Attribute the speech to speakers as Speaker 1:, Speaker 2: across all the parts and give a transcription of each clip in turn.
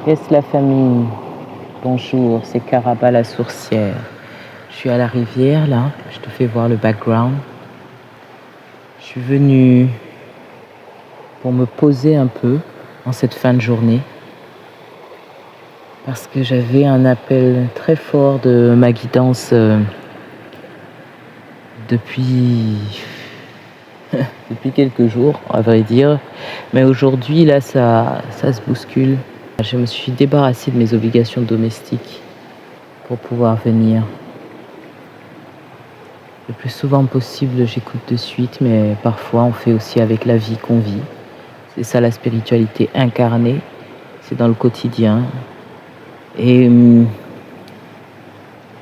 Speaker 1: Yes, la famille. Bonjour, c'est Caraba la sourcière. Je suis à la rivière là, je te fais voir le background. Je suis venue pour me poser un peu en cette fin de journée parce que j'avais un appel très fort de ma guidance depuis quelques jours, à vrai dire. Mais aujourd'hui, là, ça se bouscule. Je me suis débarrassée de mes obligations domestiques pour pouvoir venir. Le plus souvent possible, j'écoute de suite, mais parfois on fait aussi avec la vie qu'on vit. C'est ça la spiritualité incarnée, c'est dans le quotidien. Et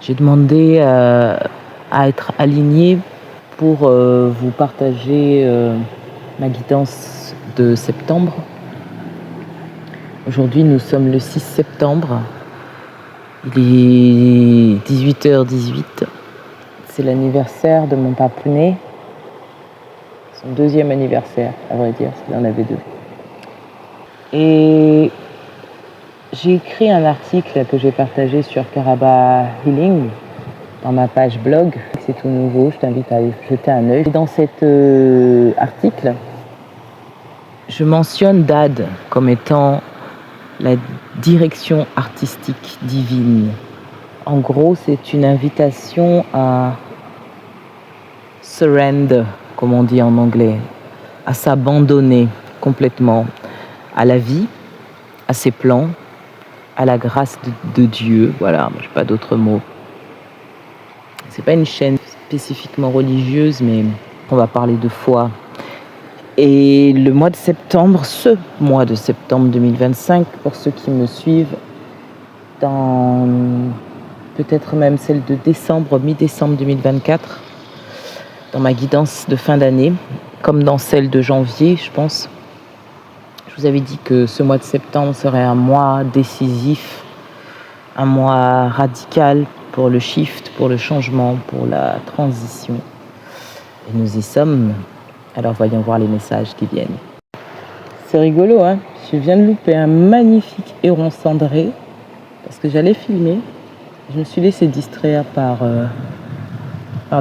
Speaker 1: j'ai demandé à être alignée pour vous partager ma guidance de septembre. Aujourd'hui, nous sommes le 6 septembre. Il est 18h18. C'est l'anniversaire de mon papounet. Son deuxième anniversaire, à vrai dire, parce qu'il en avait deux. Et j'ai écrit un article que j'ai partagé sur Caraba Healing dans ma page blog. C'est tout nouveau, je t'invite à y jeter un œil. Et dans cet article, je mentionne DAD comme étant la direction artistique divine. En gros, c'est une invitation à surrender, comme on dit en anglais, à s'abandonner complètement à la vie, à ses plans, à la grâce de Dieu. Voilà, je n'ai pas d'autres mots. C'est pas une chaîne spécifiquement religieuse, mais on va parler de foi. Et le mois de septembre, ce mois de septembre 2025, pour ceux qui me suivent, dans peut-être même celle de décembre, mi-décembre 2024, dans ma guidance de fin d'année, comme dans celle de janvier, je pense. Je vous avais dit que ce mois de septembre serait un mois décisif, un mois radical pour le shift, pour le changement, pour la transition. Et nous y sommes. Alors voyons voir les messages qui viennent. C'est rigolo, hein? Je viens de louper un magnifique héron cendré parce que j'allais filmer. Je me suis laissée distraire par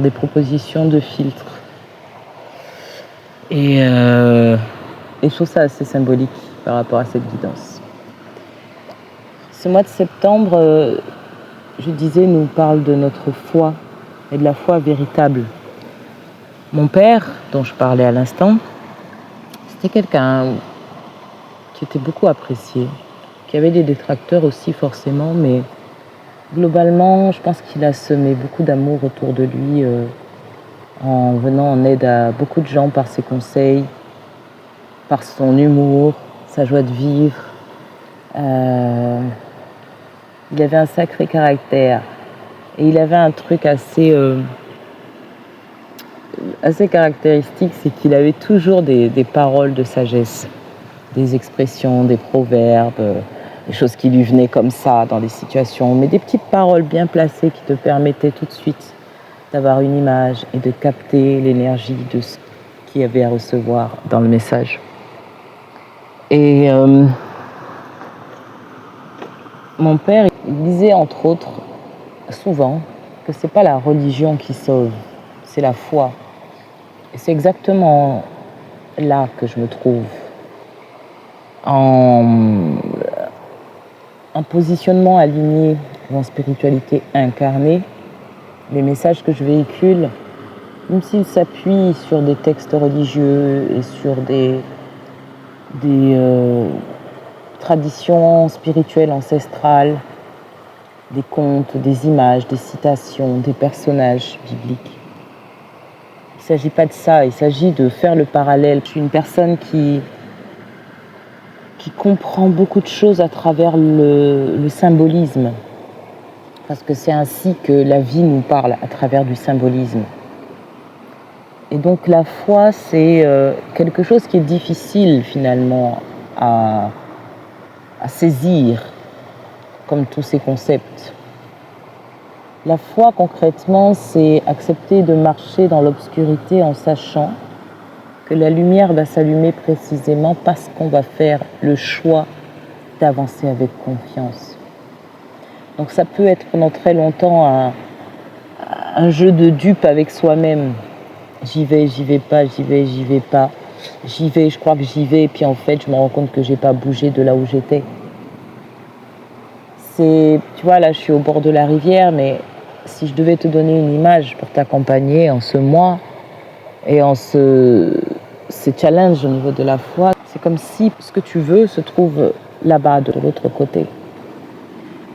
Speaker 1: des propositions de filtres. Et je trouve ça assez symbolique par rapport à cette guidance. Ce mois de septembre, je disais, nous parle de notre foi et de la foi véritable. Mon père, dont je parlais à l'instant, c'était quelqu'un qui était beaucoup apprécié, qui avait des détracteurs aussi forcément, mais globalement, je pense qu'il a semé beaucoup d'amour autour de lui en venant en aide à beaucoup de gens par ses conseils, par son humour, sa joie de vivre. Il avait un sacré caractère et il avait un truc assez caractéristique, c'est qu'il avait toujours des paroles de sagesse, des expressions, des proverbes, des choses qui lui venaient comme ça dans des situations, mais des petites paroles bien placées qui te permettaient tout de suite d'avoir une image et de capter l'énergie de ce qu'il y avait à recevoir dans le message. Et mon père, il disait entre autres souvent que c'est pas la religion qui sauve, c'est la foi. Et c'est exactement là que je me trouve. En positionnement aligné ou en spiritualité incarnée, les messages que je véhicule, même s'ils s'appuient sur des textes religieux et sur des traditions spirituelles ancestrales, des contes, des images, des citations, des personnages bibliques. Il ne s'agit pas de ça, il s'agit de faire le parallèle. Je suis une personne qui comprend beaucoup de choses à travers le symbolisme, parce que c'est ainsi que la vie nous parle, à travers du symbolisme. Et donc la foi, c'est quelque chose qui est difficile finalement à saisir, comme tous ces concepts. La foi, concrètement, c'est accepter de marcher dans l'obscurité en sachant que la lumière va s'allumer précisément parce qu'on va faire le choix d'avancer avec confiance. Donc ça peut être pendant très longtemps un jeu de dupe avec soi-même. J'y vais pas, j'y vais pas. J'y vais, je crois que j'y vais, et puis en fait, je me rends compte que j'ai pas bougé de là où j'étais. Tu vois, là, je suis au bord de la rivière, mais si je devais te donner une image pour t'accompagner en ce mois et en ces challenges au niveau de la foi, c'est comme si ce que tu veux se trouve là-bas, de l'autre côté.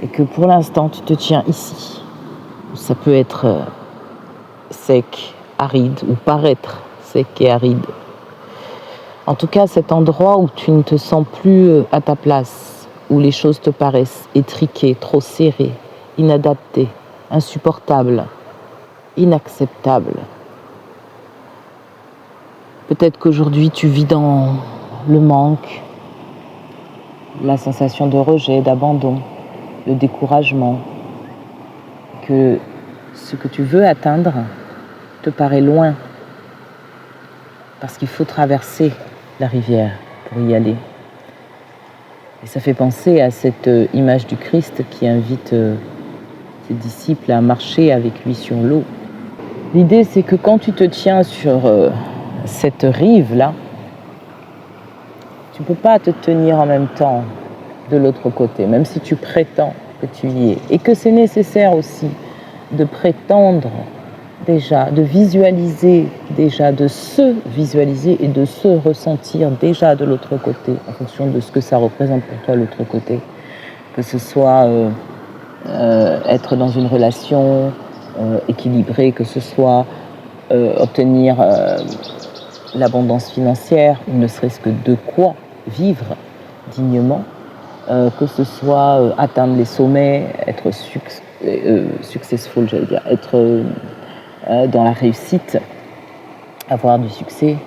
Speaker 1: Et que pour l'instant, tu te tiens ici. Ça peut être sec, aride, ou paraître sec et aride. En tout cas, cet endroit où tu ne te sens plus à ta place, où les choses te paraissent étriquées, trop serrées, inadaptées, insupportables, inacceptables. Peut-être qu'aujourd'hui, tu vis dans le manque, la sensation de rejet, d'abandon, le découragement, que ce que tu veux atteindre te paraît loin, parce qu'il faut traverser la rivière pour y aller. Et ça fait penser à cette image du Christ qui invite ses disciples à marcher avec lui sur l'eau. L'idée, c'est que quand tu te tiens sur cette rive-là, tu ne peux pas te tenir en même temps de l'autre côté, même si tu prétends que tu y es. Et que c'est nécessaire aussi de prétendre déjà, de visualiser déjà, de se visualiser et de se ressentir déjà de l'autre côté, en fonction de ce que ça représente pour toi l'autre côté. Que ce soit être dans une relation équilibrée, que ce soit obtenir l'abondance financière, ne serait-ce que de quoi vivre dignement, que ce soit atteindre les sommets, être successful, j'allais dire, être dans la réussite, avoir du succès.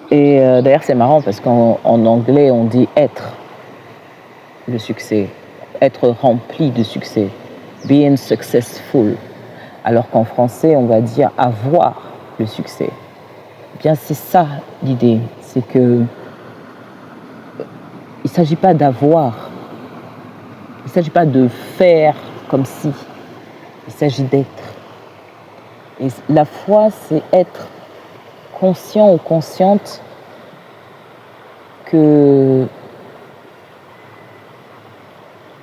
Speaker 1: Et d'ailleurs, c'est marrant parce qu'en anglais, on dit être le succès, être rempli de succès, being successful, alors qu'en français, on va dire avoir le succès. Eh bien, c'est ça l'idée, c'est que il ne s'agit pas d'avoir, il ne s'agit pas de faire comme si, il s'agit d'être. Et la foi, c'est être conscient ou consciente que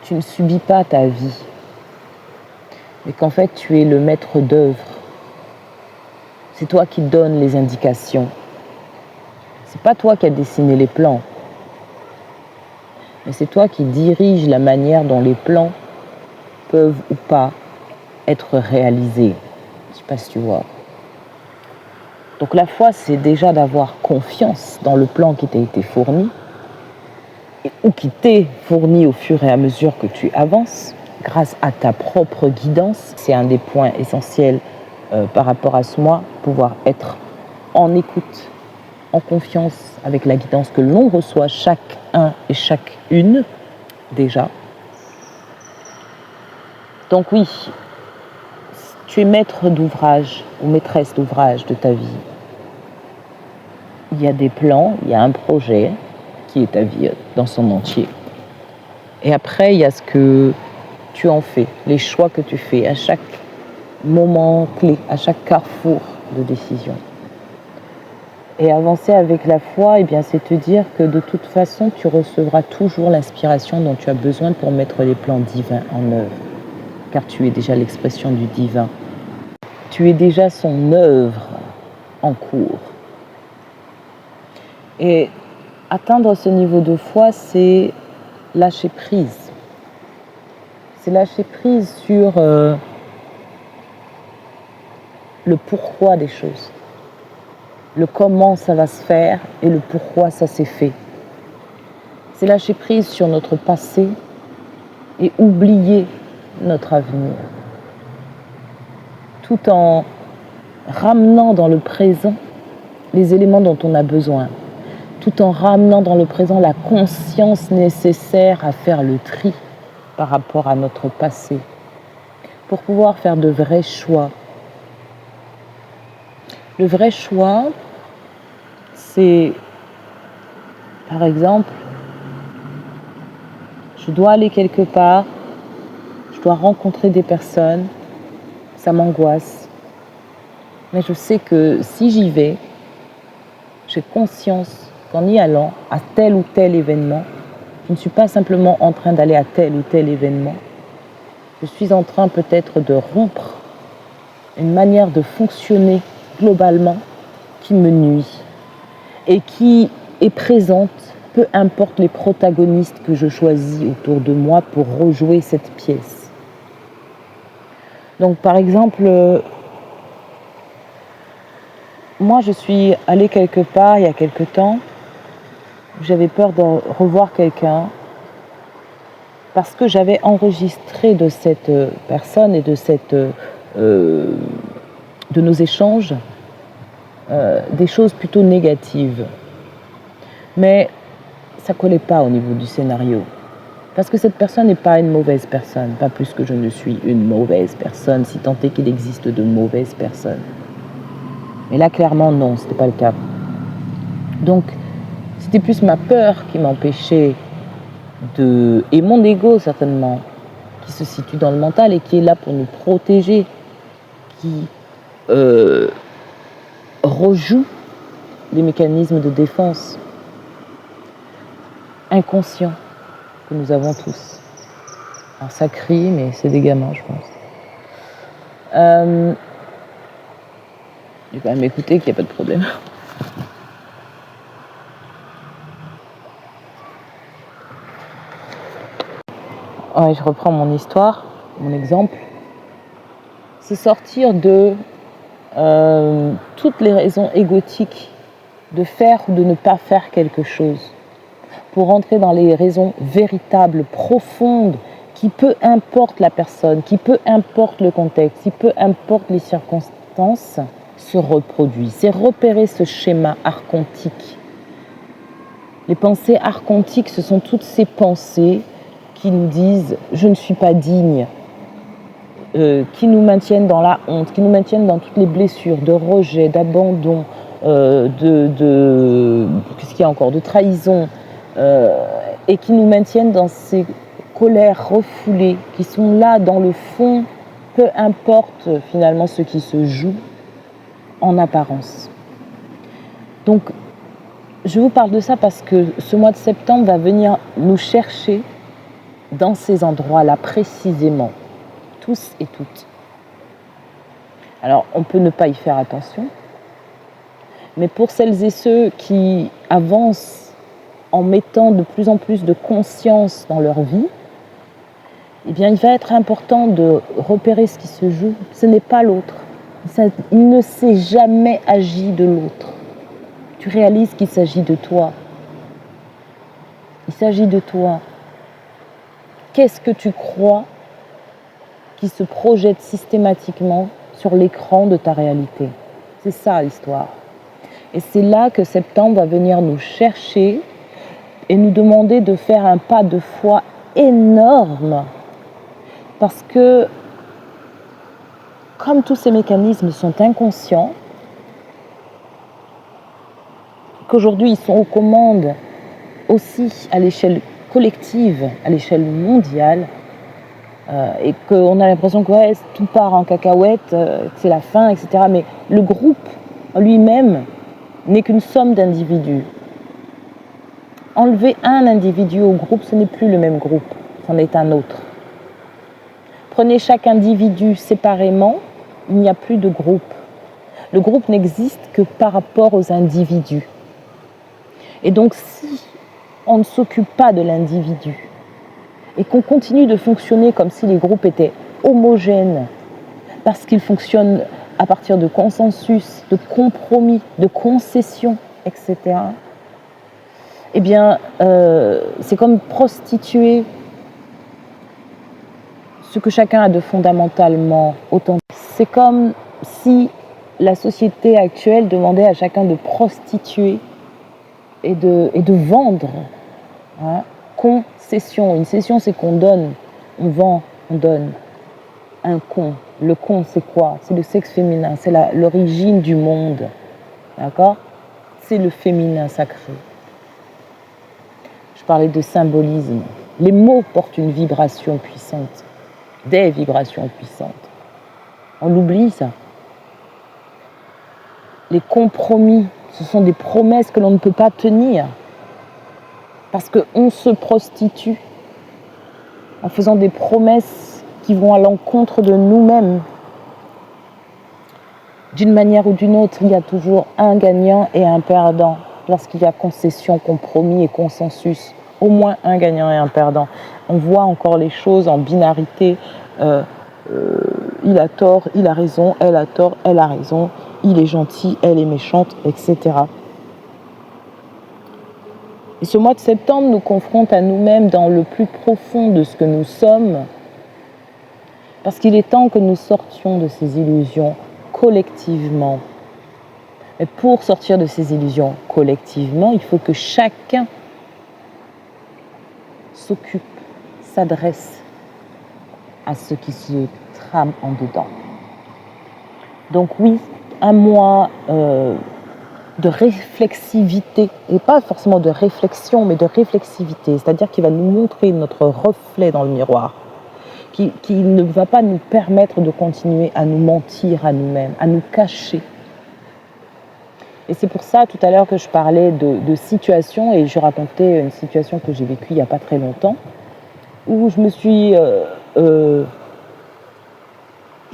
Speaker 1: tu ne subis pas ta vie, mais qu'en fait tu es le maître d'œuvre. C'est toi qui donnes les indications. C'est pas toi qui as dessiné les plans, mais c'est toi qui diriges la manière dont les plans peuvent ou pas être réalisés. Je ne sais pas si tu vois. Donc la foi, c'est déjà d'avoir confiance dans le plan qui t'a été fourni, ou qui t'est fourni au fur et à mesure que tu avances, grâce à ta propre guidance. C'est un des points essentiels par rapport à ce mois, pouvoir être en écoute, en confiance avec la guidance que l'on reçoit chacun et chacune déjà. Donc oui, tu es maître d'ouvrage ou maîtresse d'ouvrage de ta vie. Il y a des plans, il y a un projet qui est ta vie dans son entier. Et après, il y a ce que tu en fais, les choix que tu fais à chaque moment clé, à chaque carrefour de décision. Et avancer avec la foi, eh bien, c'est te dire que de toute façon, tu recevras toujours l'inspiration dont tu as besoin pour mettre les plans divins en œuvre. Car tu es déjà l'expression du divin. Tu es déjà son œuvre en cours. Et atteindre ce niveau de foi, c'est lâcher prise. C'est lâcher prise sur le pourquoi des choses. Le comment ça va se faire et le pourquoi ça s'est fait. C'est lâcher prise sur notre passé et oublier notre avenir. Tout en ramenant dans le présent les éléments dont on a besoin. Tout en ramenant dans le présent la conscience nécessaire à faire le tri par rapport à notre passé. Pour pouvoir faire de vrais choix. Le vrai choix, c'est, par exemple, Je dois aller quelque part, je dois rencontrer des personnes, ça m'angoisse. Mais je sais que si j'y vais, j'ai conscience qu'en y allant à tel ou tel événement, je ne suis pas simplement en train d'aller à tel ou tel événement, je suis en train peut-être de rompre une manière de fonctionner globalement qui me nuit et qui est présente, peu importe les protagonistes que je choisis autour de moi pour rejouer cette pièce. Donc par exemple, moi je suis allée quelque part il y a quelque temps, j'avais peur de revoir quelqu'un parce que j'avais enregistré de cette personne et de nos échanges des choses plutôt négatives. Mais ça ne collait pas au niveau du scénario. Parce que cette personne n'est pas une mauvaise personne, pas plus que je ne suis une mauvaise personne, si tant est qu'il existe de mauvaises personnes. Mais là, clairement, non, ce n'était pas le cas. Donc, c'était plus ma peur qui m'empêchait et mon ego, certainement, qui se situe dans le mental et qui est là pour nous protéger, qui rejoue les mécanismes de défense inconscients que nous avons tous. Alors ça crie, mais c'est des gamins, je pense. Je vais quand même écouter qu'il n'y a pas de problème. Ouais, je reprends mon histoire, mon exemple. C'est sortir de toutes les raisons égotiques de faire ou de ne pas faire quelque chose, pour rentrer dans les raisons véritables, profondes, qui peu importe la personne, qui peu importe le contexte, qui peu importe les circonstances, se reproduit. C'est repérer ce schéma archontique. Les pensées archontiques, ce sont toutes ces pensées qui nous disent « je ne suis pas digne », qui nous maintiennent dans la honte, qui nous maintiennent dans toutes les blessures de rejet, d'abandon, qu'est-ce qu'il y a encore, de trahison, et qui nous maintiennent dans ces colères refoulées, qui sont là dans le fond, peu importe finalement ce qui se joue en apparence. Donc, je vous parle de ça parce que ce mois de septembre va venir nous chercher dans ces endroits-là précisément, tous et toutes. Alors, on peut ne pas y faire attention, mais pour celles et ceux qui avancent en mettant de plus en plus de conscience dans leur vie, eh bien, il va être important de repérer ce qui se joue. Ce n'est pas l'autre. Il ne s'est jamais agi de l'autre. Tu réalises qu'il s'agit de toi. Il s'agit de toi. Qu'est-ce que tu crois qui se projette systématiquement sur l'écran de ta réalité? C'est ça l'histoire. Et c'est là que septembre va venir nous chercher et nous demander de faire un pas de foi énorme. Parce que, comme tous ces mécanismes sont inconscients, qu'aujourd'hui ils sont aux commandes aussi à l'échelle collective, à l'échelle mondiale, et qu'on a l'impression que ouais, tout part en cacahuète, que c'est la fin, etc. Mais le groupe lui-même n'est qu'une somme d'individus. Enlever un individu au groupe, ce n'est plus le même groupe, c'en est un autre. Prenez chaque individu séparément, il n'y a plus de groupe. Le groupe n'existe que par rapport aux individus. Et donc, si on ne s'occupe pas de l'individu et qu'on continue de fonctionner comme si les groupes étaient homogènes, parce qu'ils fonctionnent à partir de consensus, de compromis, de concessions, etc., eh bien, c'est comme prostituer ce que chacun a de fondamentalement authentique. C'est comme si la société actuelle demandait à chacun de prostituer et de vendre. Hein. Concession. Une cession, c'est qu'on donne. On vend, on donne. Un con. Le con, c'est quoi? C'est le sexe féminin. C'est l'origine du monde. D'accord? C'est le féminin sacré. Je parlais de symbolisme. Les mots portent une vibration puissante, des vibrations puissantes. On l'oublie, ça. Les compromis, ce sont des promesses que l'on ne peut pas tenir parce qu'on se prostitue en faisant des promesses qui vont à l'encontre de nous-mêmes. D'une manière ou d'une autre, il y a toujours un gagnant et un perdant lorsqu'il y a concession, compromis et consensus. Au moins un gagnant et un perdant. On voit encore les choses en binarité. Il a tort, il a raison, elle a tort, elle a raison. Il est gentil, elle est méchante, etc. Et ce mois de septembre nous confronte à nous-mêmes dans le plus profond de ce que nous sommes, parce qu'il est temps que nous sortions de ces illusions collectivement. Et pour sortir de ces illusions collectivement, il faut que chacun s'occupe, s'adresse à ce qui se trame en dedans. Donc oui, un mois de réflexivité, et pas forcément de réflexion, mais de réflexivité, c'est-à-dire qu'il va nous montrer notre reflet dans le miroir, qui ne va pas nous permettre de continuer à nous mentir à nous-mêmes, à nous cacher. Et c'est pour ça, tout à l'heure, que je parlais de situation, et je racontais une situation que j'ai vécue il n'y a pas très longtemps, où je me suis... je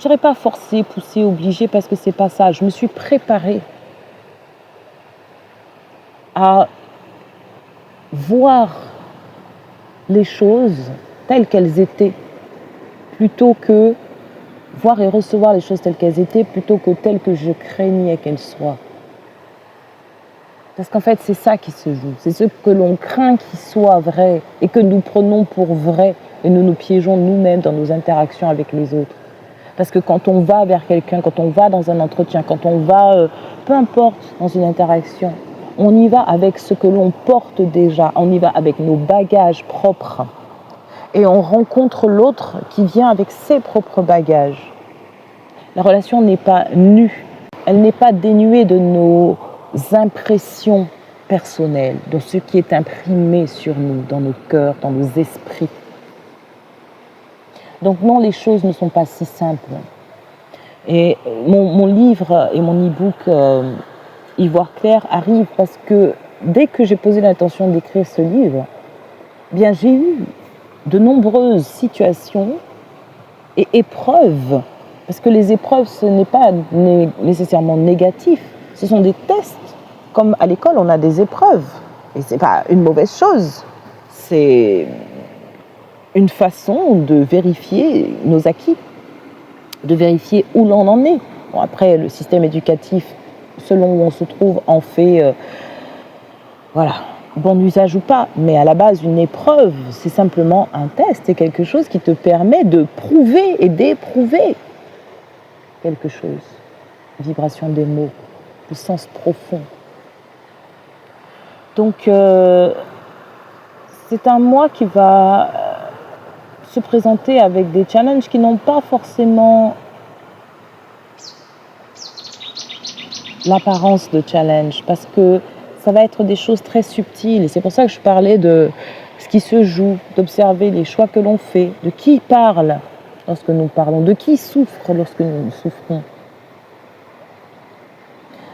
Speaker 1: n'aurais pas forcé, poussé, obligé, parce que c'est pas ça. Je me suis préparée à voir les choses telles qu'elles étaient, plutôt que voir et recevoir les choses telles qu'elles étaient, plutôt que telles que je craignais qu'elles soient. Parce qu'en fait, c'est ça qui se joue. C'est ce que l'on craint qu'il soit vrai et que nous prenons pour vrai et nous nous piégeons nous-mêmes dans nos interactions avec les autres. Parce que quand on va vers quelqu'un, quand on va dans un entretien, quand on va, peu importe, dans une interaction, on y va avec ce que l'on porte déjà, on y va avec nos bagages propres. Et on rencontre l'autre qui vient avec ses propres bagages. La relation n'est pas nue, elle n'est pas dénuée de nos impressions personnelles, de ce qui est imprimé sur nous, dans nos cœurs, dans nos esprits. Donc non, les choses ne sont pas si simples. Et mon livre et mon e-book Y voir clair arrive parce que dès que j'ai posé l'intention d'écrire ce livre, bien j'ai eu de nombreuses situations et épreuves, parce que les épreuves, ce n'est pas nécessairement négatif, ce sont des tests. Comme à l'école, on a des épreuves, et ce n'est pas une mauvaise chose, c'est une façon de vérifier nos acquis, de vérifier où l'on en est. Bon, après, le système éducatif, selon où on se trouve, en fait, bon usage ou pas. Mais à la base, une épreuve, c'est simplement un test, c'est quelque chose qui te permet de prouver et d'éprouver quelque chose. Vibration des mots, le sens profond. Donc, c'est un mois qui va se présenter avec des challenges qui n'ont pas forcément l'apparence de challenge, parce que ça va être des choses très subtiles. Et c'est pour ça que je parlais de ce qui se joue, d'observer les choix que l'on fait, de qui parle lorsque nous parlons, de qui souffre lorsque nous souffrons.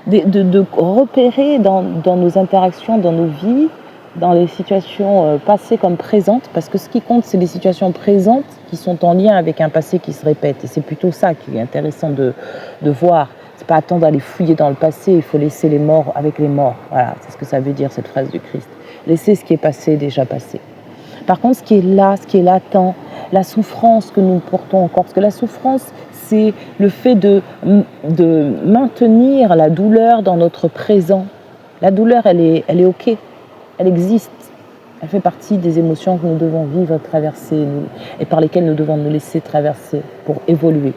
Speaker 1: De repérer dans nos interactions, dans nos vies, dans les situations passées comme présentes, parce que ce qui compte, c'est les situations présentes qui sont en lien avec un passé qui se répète. Et c'est plutôt ça qui est intéressant de voir. C'est pas attendre d'aller fouiller dans le passé, il faut laisser les morts avec les morts. Voilà, c'est ce que ça veut dire, cette phrase du Christ. Laisser ce qui est passé, déjà passé. Par contre, ce qui est là, ce qui est latent, la souffrance que nous portons encore, parce que la souffrance, c'est le fait de maintenir la douleur dans notre présent. La douleur, elle est OK, elle existe. Elle fait partie des émotions que nous devons vivre, traverser, et par lesquelles nous devons nous laisser traverser pour évoluer.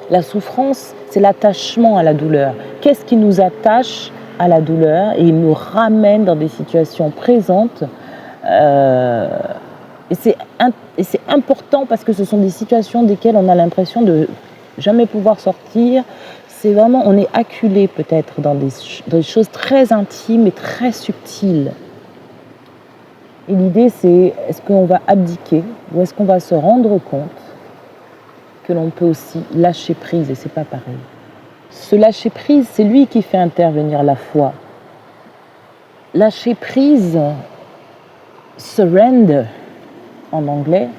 Speaker 1: La souffrance, c'est l'attachement à la douleur. Qu'est-ce qui nous attache à la douleur et il nous ramène dans des situations présentes et c'est important parce que ce sont des situations desquelles on a l'impression de jamais pouvoir sortir. C'est vraiment, on est acculé peut-être dans des choses très intimes et très subtiles. Et l'idée, c'est est-ce qu'on va abdiquer ou est-ce qu'on va se rendre compte que l'on peut aussi lâcher prise, et c'est pas pareil. Ce lâcher prise, c'est lui qui fait intervenir la foi. Lâcher prise, surrender en anglais,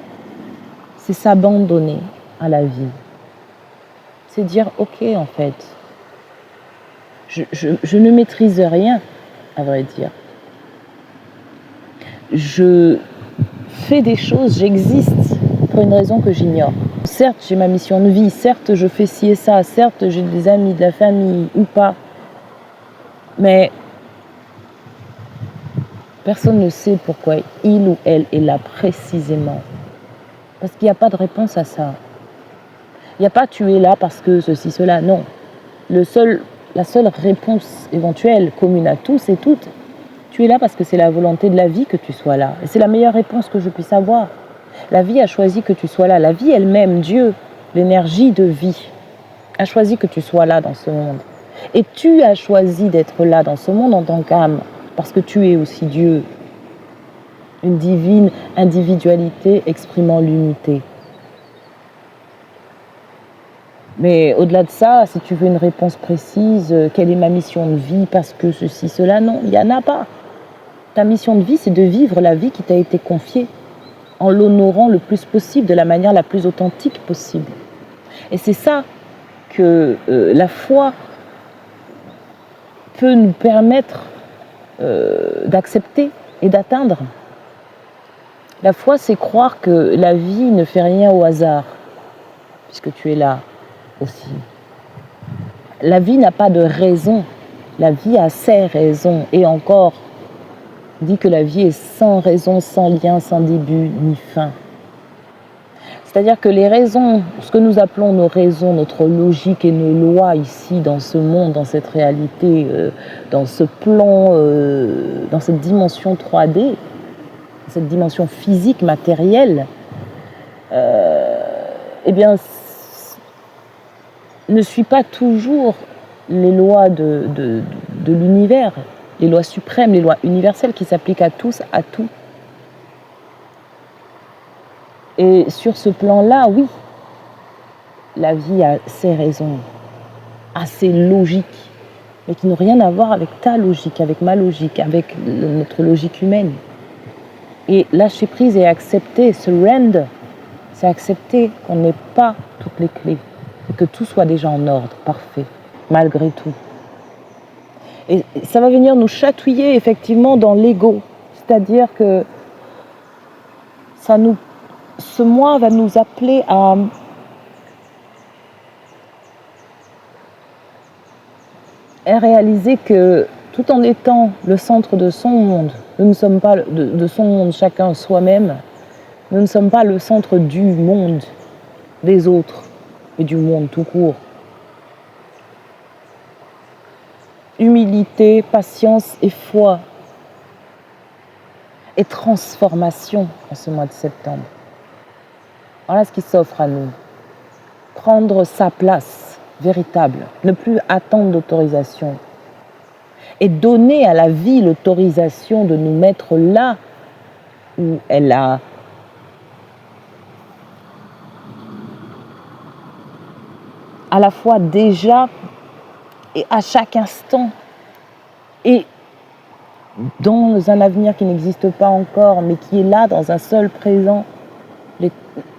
Speaker 1: c'est s'abandonner à la vie. C'est dire ok en fait, je ne maîtrise rien, à vrai dire. Je fais des choses, j'existe pour une raison que j'ignore. Certes, j'ai ma mission de vie, certes, je fais ci et ça, certes, j'ai des amis, de la famille ou pas, mais personne ne sait pourquoi il ou elle est là précisément. Parce qu'il n'y a pas de réponse à ça. Il n'y a pas tu es là parce que ceci, cela, non. La seule réponse éventuelle, commune à tous et toutes, tu es là parce que c'est la volonté de la vie que tu sois là. Et c'est la meilleure réponse que je puisse avoir. La vie a choisi que tu sois là. La vie elle-même, Dieu, l'énergie de vie, a choisi que tu sois là dans ce monde. Et tu as choisi d'être là dans ce monde en tant qu'âme, parce que tu es aussi Dieu. Une divine individualité exprimant l'unité. Mais au-delà de ça, si tu veux une réponse précise, quelle est ma mission de vie, parce que ceci, cela, non, il n'y en a pas. Ta mission de vie, c'est de vivre la vie qui t'a été confiée, en l'honorant le plus possible, de la manière la plus authentique possible. Et c'est ça que la foi peut nous permettre d'accepter et d'atteindre. La foi, c'est croire que la vie ne fait rien au hasard, puisque tu es là aussi. La vie n'a pas de raison, la vie a ses raisons, et encore, dit que la vie est sans raison, sans lien, sans début ni fin. C'est-à-dire que les raisons, ce que nous appelons nos raisons, notre logique et nos lois ici, dans ce monde, dans cette réalité, dans ce plan, dans cette dimension 3D, cette dimension physique, matérielle, eh bien, ne suit pas toujours les lois de l'univers, les lois suprêmes, les lois universelles qui s'appliquent à tous, à tout. Et sur ce plan-là, oui, la vie a ses raisons, a ses logiques, mais qui n'ont rien à voir avec ta logique, avec ma logique, avec notre logique humaine. Et lâcher prise et accepter, surrender, c'est accepter qu'on n'ait pas toutes les clés et que tout soit déjà en ordre, parfait, malgré tout. Et ça va venir nous chatouiller effectivement dans l'ego, c'est-à-dire que ce mois va nous appeler à réaliser que tout en étant le centre de son monde, nous ne sommes pas de son monde chacun soi-même, nous ne sommes pas le centre du monde des autres et du monde tout court. Humilité, patience et foi et transformation en ce mois de septembre. Voilà ce qui s'offre à nous. Prendre sa place véritable, ne plus attendre d'autorisation et donner à la vie l'autorisation de nous mettre là où elle a à la fois déjà et à chaque instant et dans un avenir qui n'existe pas encore mais qui est là dans un seul présent,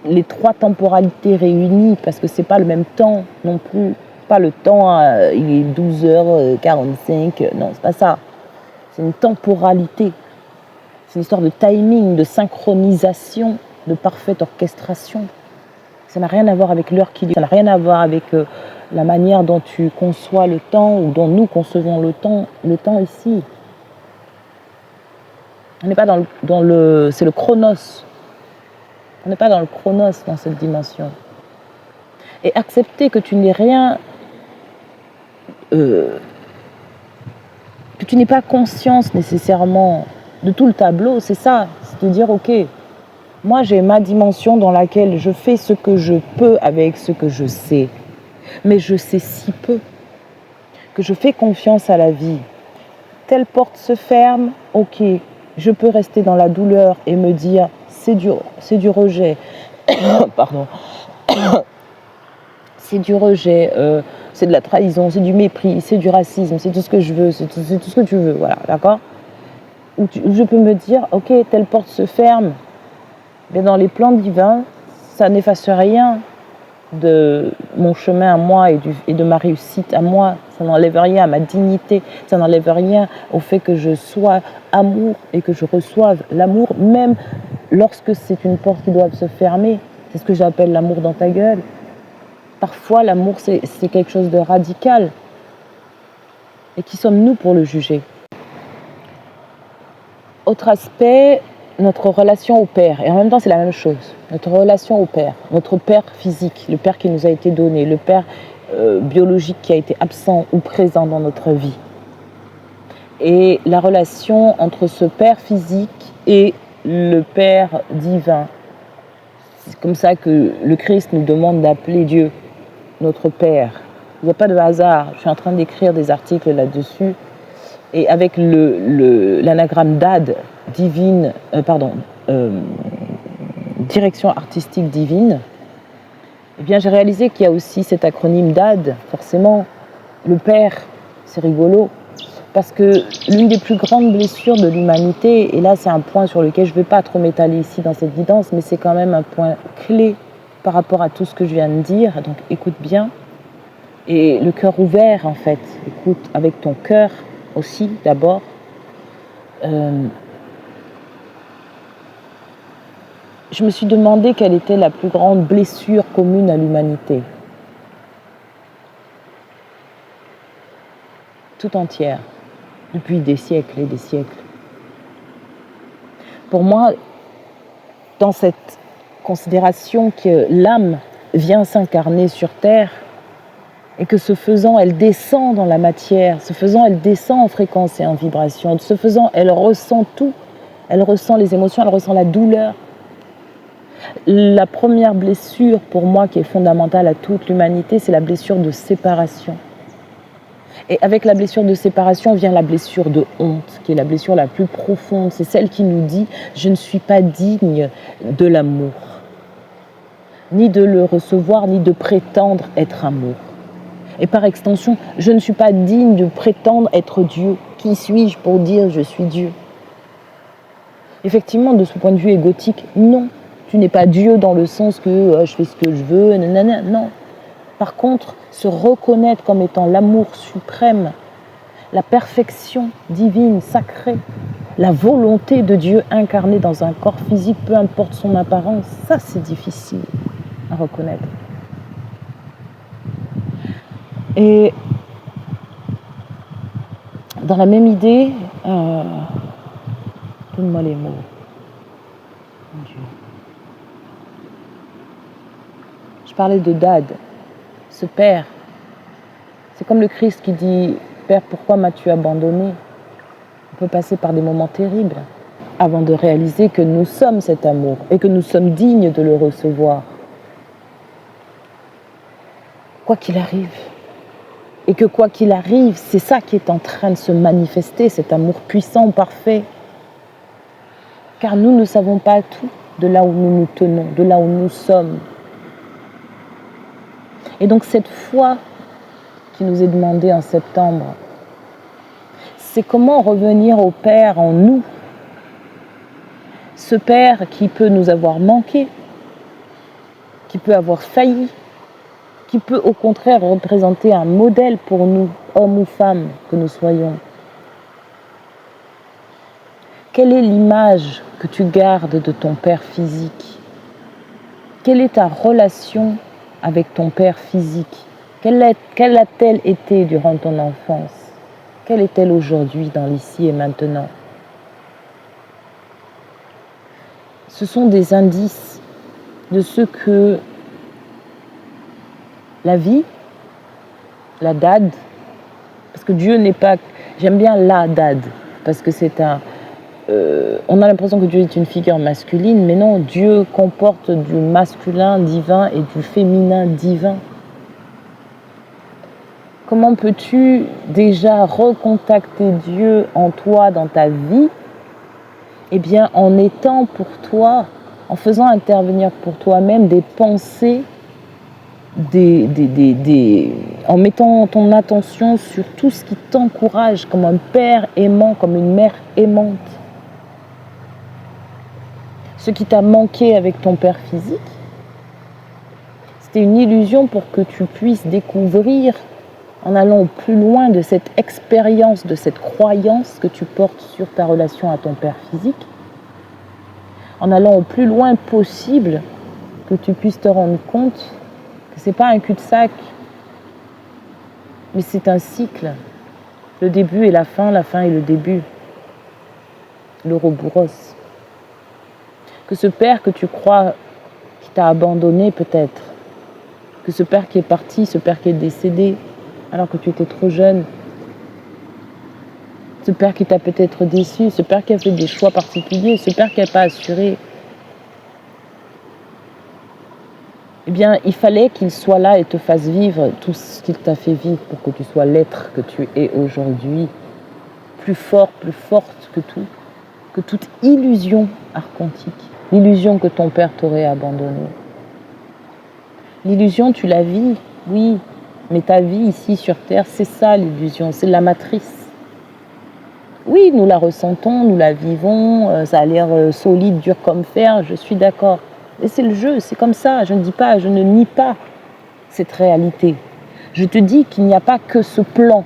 Speaker 1: les trois temporalités réunies, parce que c'est pas le même temps non plus, pas le temps il est 12h45, non c'est pas ça, c'est une temporalité, c'est une histoire de timing, de synchronisation, de parfaite orchestration. Ça n'a rien à voir avec l'heure qu'il est, ça n'a rien à voir avec la manière dont tu conçois le temps ou dont nous concevons le temps ici. On n'est pas dans le c'est le chronos. On n'est pas dans le chronos dans cette dimension. Et accepter que tu n'es rien, que tu n'aies pas conscience nécessairement de tout le tableau, c'est ça, c'est de dire ok, moi j'ai ma dimension dans laquelle je fais ce que je peux avec ce que je sais, mais je sais si peu que je fais confiance à la vie. Telle porte se ferme, ok, Je peux rester dans la douleur et me dire c'est du rejet, pardon, c'est du rejet, c'est de la trahison, c'est du mépris, c'est du racisme, c'est tout ce que je veux, c'est tout ce que tu veux, voilà, d'accord? Ou je peux me dire, ok, telle porte se ferme, mais dans les plans divins, ça n'efface rien de mon chemin à moi et de ma réussite à moi. Ça n'enlève rien à ma dignité, ça n'enlève rien au fait que je sois amour et que je reçoive l'amour, même lorsque c'est une porte qui doit se fermer. C'est ce que j'appelle l'amour dans ta gueule. Parfois, l'amour, c'est quelque chose de radical. Et qui sommes-nous pour le juger? Autre aspect, notre relation au Père. Et en même temps, c'est la même chose. Notre relation au Père. Notre Père physique, le Père qui nous a été donné, le Père biologique qui a été absent ou présent dans notre vie. Et la relation entre ce Père physique et le Père divin. C'est comme ça que le Christ nous demande d'appeler Dieu notre Père. Il n'y a pas de hasard. Je suis en train d'écrire des articles là-dessus. Et avec l'anagramme DAD, direction artistique divine, eh bien, j'ai réalisé qu'il y a aussi cet acronyme DAD, forcément. Le Père, c'est rigolo, parce que l'une des plus grandes blessures de l'humanité, et là c'est un point sur lequel je ne vais pas trop m'étaler ici dans cette guidance, mais c'est quand même un point clé par rapport à tout ce que je viens de dire, donc écoute bien, et le cœur ouvert en fait, écoute avec ton cœur aussi d'abord. Je me suis demandé quelle était la plus grande blessure commune à l'humanité. Tout entière, depuis des siècles et des siècles. Pour moi, dans cette considération que l'âme vient s'incarner sur Terre, et que ce faisant, elle descend dans la matière, ce faisant, elle descend en fréquence et en vibration, ce faisant, elle ressent tout, elle ressent les émotions, elle ressent la douleur. La première blessure, pour moi, qui est fondamentale à toute l'humanité, c'est la blessure de séparation. Et avec la blessure de séparation vient la blessure de honte, qui est la blessure la plus profonde. C'est celle qui nous dit « je ne suis pas digne de l'amour », ni de le recevoir, ni de prétendre être amour. Et par extension, je ne suis pas digne de prétendre être Dieu. Qui suis-je pour dire je suis Dieu? Effectivement, de ce point de vue égotique, non. Tu n'es pas Dieu dans le sens que je fais ce que je veux, nanana, non. Par contre, se reconnaître comme étant l'amour suprême, la perfection divine, sacrée, la volonté de Dieu incarnée dans un corps physique, peu importe son apparence, ça c'est difficile à reconnaître. Et dans la même idée, donne-moi les mots. Mon Dieu. Je parlais de Dad, ce Père. C'est comme le Christ qui dit « Père, pourquoi m'as-tu abandonné ?» On peut passer par des moments terribles avant de réaliser que nous sommes cet amour et que nous sommes dignes de le recevoir. Quoi qu'il arrive. Et que quoi qu'il arrive, c'est ça qui est en train de se manifester, cet amour puissant, parfait. Car nous ne savons pas tout de là où nous nous tenons, de là où nous sommes. Et donc cette foi qui nous est demandée en septembre, c'est comment revenir au Père en nous. Ce Père qui peut nous avoir manqué, qui peut avoir failli, qui peut au contraire représenter un modèle pour nous, hommes ou femmes que nous soyons. Quelle est l'image que tu gardes de ton Père physique? Quelle est ta relation avec ton Père physique? Quelle a-t-elle été durant ton enfance? Quelle est-elle aujourd'hui dans l'ici et maintenant? Ce sont des indices de ce que la vie, la dad, parce que Dieu n'est pas... J'aime bien la dad, parce que c'est un... on a l'impression que Dieu est une figure masculine, mais non, Dieu comporte du masculin divin et du féminin divin. Comment peux-tu déjà recontacter Dieu en toi, dans ta vie, eh bien, en étant pour toi, en faisant intervenir pour toi-même des pensées, en mettant ton attention sur tout ce qui t'encourage comme un père aimant, comme une mère aimante. Ce qui t'a manqué avec ton père physique, c'était une illusion pour que tu puisses découvrir, en allant au plus loin de cette expérience, de cette croyance que tu portes sur ta relation à ton père physique, en allant au plus loin possible, que tu puisses te rendre compte que ce n'est pas un cul-de-sac, mais c'est un cycle. Le début et la fin et le début. L'Ouroboros. Que ce père que tu crois qui t'a abandonné peut-être, que ce père qui est parti, ce père qui est décédé alors que tu étais trop jeune, ce père qui t'a peut-être déçu, ce père qui a fait des choix particuliers, ce père qui n'a pas assuré, eh bien, il fallait qu'il soit là et te fasse vivre tout ce qu'il t'a fait vivre pour que tu sois l'être que tu es aujourd'hui, plus fort, plus forte que toute illusion archontique, l'illusion que ton père t'aurait abandonné. L'illusion, tu la vis, oui, mais ta vie ici sur Terre, c'est ça l'illusion, c'est la matrice. Oui, nous la ressentons, nous la vivons, ça a l'air solide, dur comme fer, je suis d'accord. Et c'est le jeu, c'est comme ça, je ne nie pas cette réalité. Je te dis qu'il n'y a pas que ce plan.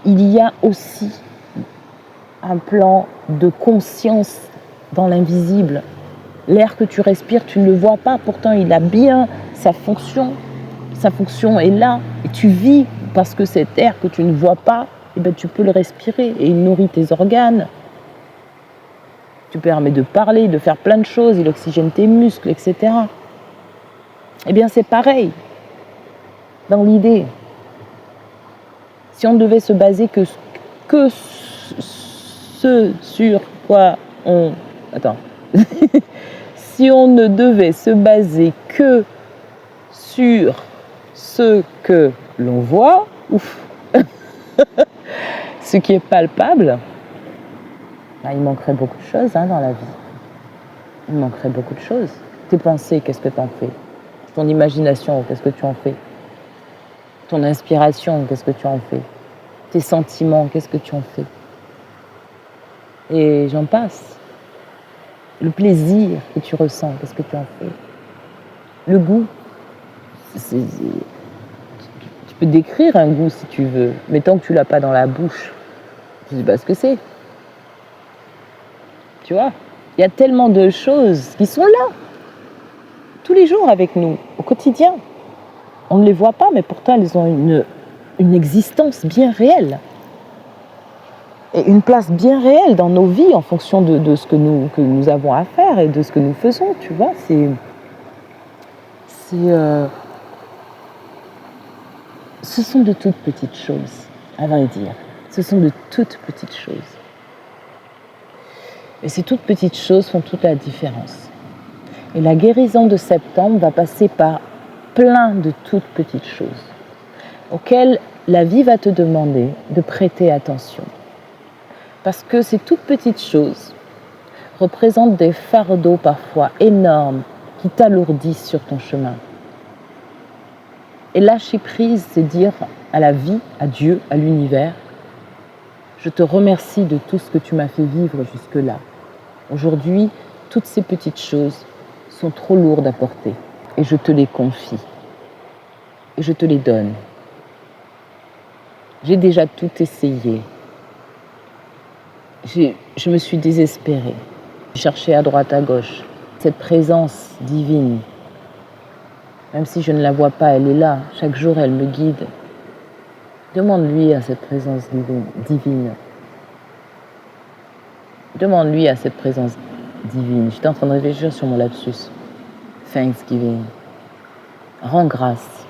Speaker 1: Il y a aussi un plan de conscience dans l'invisible. L'air que tu respires, tu ne le vois pas, pourtant il a bien sa fonction. Sa fonction est là, et tu vis parce que cet air que tu ne vois pas, eh ben, tu peux le respirer, et il nourrit tes organes. Tu permets de parler, de faire plein de choses, il oxygène tes muscles, etc. Eh bien, c'est pareil dans l'idée. Si on devait se baser que ce sur quoi on... Attends. Si on ne devait se baser que sur ce que l'on voit, ce qui est palpable, il manquerait beaucoup de choses dans la vie. Il manquerait beaucoup de choses. Tes pensées, qu'est-ce que tu en fais? Ton imagination, qu'est-ce que tu en fais? Ton inspiration, qu'est-ce que tu en fais? Tes sentiments, qu'est-ce que tu en fais? Et j'en passe. Le plaisir que tu ressens, qu'est-ce que tu en fais? Le goût. Tu peux décrire un goût si tu veux, mais tant que tu l'as pas dans la bouche, tu ne sais pas ce que c'est. Tu vois? Il y a tellement de choses qui sont là, tous les jours avec nous, au quotidien. On ne les voit pas, mais pourtant elles ont une existence bien réelle. Et une place bien réelle dans nos vies en fonction de ce que nous avons à faire et de ce que nous faisons, tu vois. Ce sont de toutes petites choses, à vrai dire. Ce sont de toutes petites choses. Et ces toutes petites choses font toute la différence. Et la guérison de septembre va passer par plein de toutes petites choses auxquelles la vie va te demander de prêter attention. Parce que ces toutes petites choses représentent des fardeaux parfois énormes qui t'alourdissent sur ton chemin. Et lâcher prise, c'est dire à la vie, à Dieu, à l'univers, je te remercie de tout ce que tu m'as fait vivre jusque-là. Aujourd'hui, toutes ces petites choses sont trop lourdes à porter et je te les confie et je te les donne. J'ai déjà tout essayé. Je me suis désespérée. J'ai cherché à droite, à gauche. Cette présence divine, même si je ne la vois pas, elle est là. Chaque jour, elle me guide. Demande-lui à cette présence divine. Demande-lui à cette présence divine. J'étais en train de réfléchir sur mon lapsus. Thanksgiving. Rends grâce.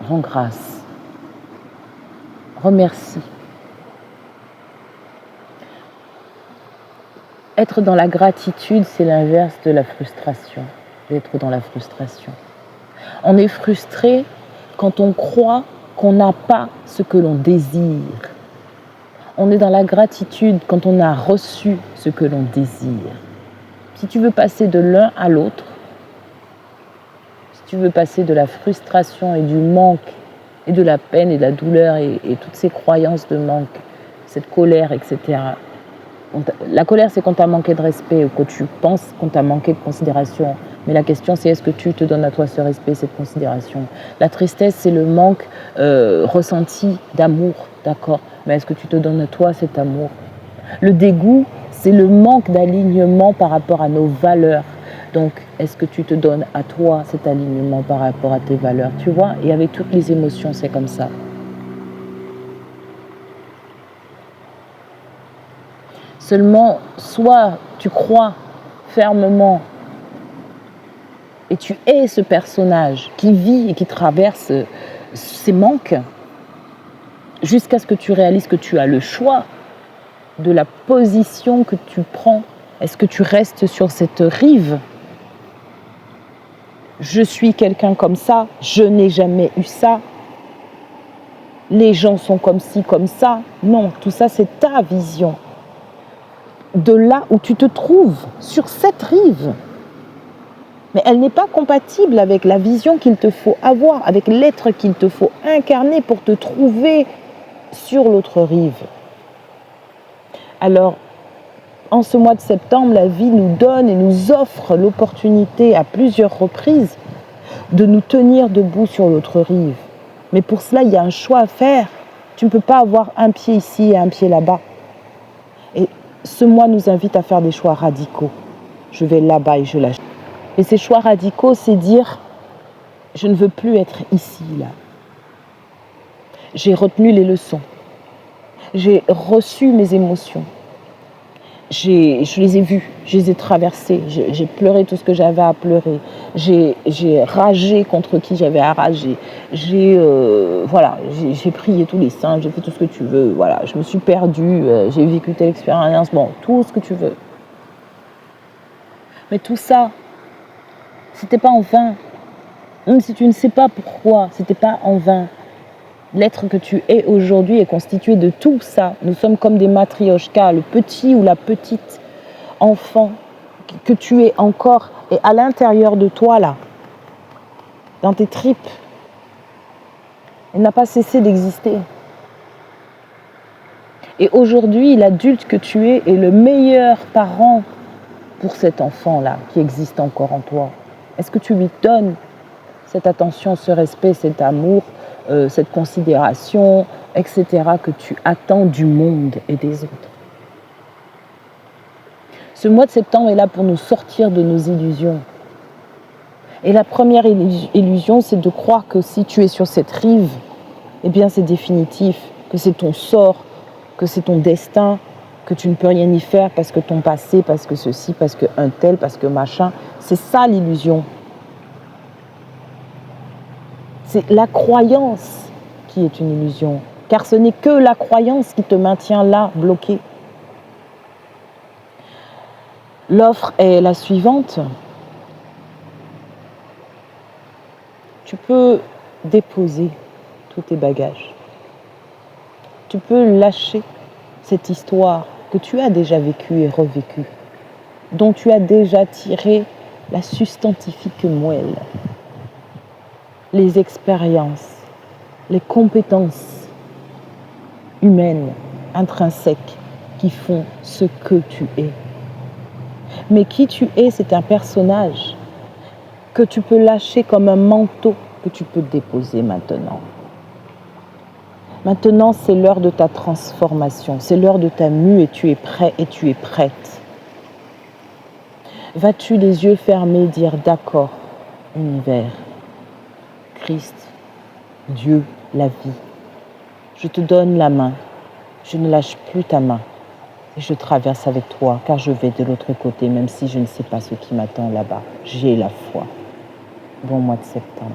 Speaker 1: Rends grâce. Remercie. Être dans la gratitude, c'est l'inverse de la frustration. D'être dans la frustration. On est frustré quand on croit qu'on n'a pas ce que l'on désire. On est dans la gratitude quand on a reçu ce que l'on désire. Si tu veux passer de l'un à l'autre, si tu veux passer de la frustration et du manque et de la peine et de la douleur et toutes ces croyances de manque, cette colère, etc. La colère, c'est quand tu as manqué de respect ou que tu penses qu'on t'a manqué de considération. Mais la question, c'est est-ce que tu te donnes à toi ce respect, cette considération? La tristesse, c'est le manque ressenti d'amour, d'accord? Mais est-ce que tu te donnes à toi cet amour? Le dégoût, c'est le manque d'alignement par rapport à nos valeurs. Donc, est-ce que tu te donnes à toi cet alignement par rapport à tes valeurs? Tu vois? Et avec toutes les émotions, c'est comme ça. Seulement, soit tu crois fermement et tu es ce personnage qui vit et qui traverse ces manques jusqu'à ce que tu réalises que tu as le choix de la position que tu prends. Est-ce que tu restes sur cette rive? Je suis quelqu'un comme ça, je n'ai jamais eu ça. Les gens sont comme ci, comme ça. Non, tout ça c'est ta vision. De là où tu te trouves, sur cette rive. Mais elle n'est pas compatible avec la vision qu'il te faut avoir, avec l'être qu'il te faut incarner pour te trouver sur l'autre rive. Alors, en ce mois de septembre, la vie nous donne et nous offre l'opportunité à plusieurs reprises de nous tenir debout sur l'autre rive. Mais pour cela, il y a un choix à faire. Tu ne peux pas avoir un pied ici et un pied là-bas. Et ce mois nous invite à faire des choix radicaux. Je vais là-bas et je lâche. Et ces choix radicaux, c'est dire, je ne veux plus être ici, là. J'ai retenu les leçons. J'ai reçu mes émotions. Je les ai vues, je les ai traversées. J'ai pleuré tout ce que j'avais à pleurer. J'ai ragé contre qui j'avais à rager. J'ai prié tous les saints, j'ai fait tout ce que tu veux. Voilà, je me suis perdue, j'ai vécu telle expérience. Bon, tout ce que tu veux. Mais tout ça, c'était pas en vain. Même si tu ne sais pas pourquoi, c'était pas en vain. L'être que tu es aujourd'hui est constitué de tout ça. Nous sommes comme des matrioshkas, le petit ou la petite enfant que tu es encore et à l'intérieur de toi là, dans tes tripes. Il n'a pas cessé d'exister. Et aujourd'hui, l'adulte que tu es est le meilleur parent pour cet enfant-là qui existe encore en toi. Est-ce que tu lui donnes cette attention, ce respect, cet amour, cette considération, etc. que tu attends du monde et des autres? Ce mois de septembre est là pour nous sortir de nos illusions. Et la première illusion, c'est de croire que si tu es sur cette rive, eh bien c'est définitif, que c'est ton sort, que c'est ton destin, que tu ne peux rien y faire parce que ton passé, parce que ceci, parce que un tel, parce que machin. C'est ça l'illusion. C'est la croyance qui est une illusion, car ce n'est que la croyance qui te maintient là, bloqué. L'offre est la suivante. Tu peux déposer tous tes bagages. Tu peux lâcher cette histoire que tu as déjà vécue et revécue, dont tu as déjà tiré la substantifique moelle. Les expériences, les compétences humaines, intrinsèques, qui font ce que tu es. Mais qui tu es, c'est un personnage que tu peux lâcher comme un manteau que tu peux déposer maintenant. Maintenant, c'est l'heure de ta transformation, c'est l'heure de ta mue et tu es prêt et tu es prête. Vas-tu les yeux fermés dire d'accord, univers, Christ, Dieu, la vie. Je te donne la main, je ne lâche plus ta main et je traverse avec toi car je vais de l'autre côté même si je ne sais pas ce qui m'attend là-bas. J'ai la foi. Bon mois de septembre.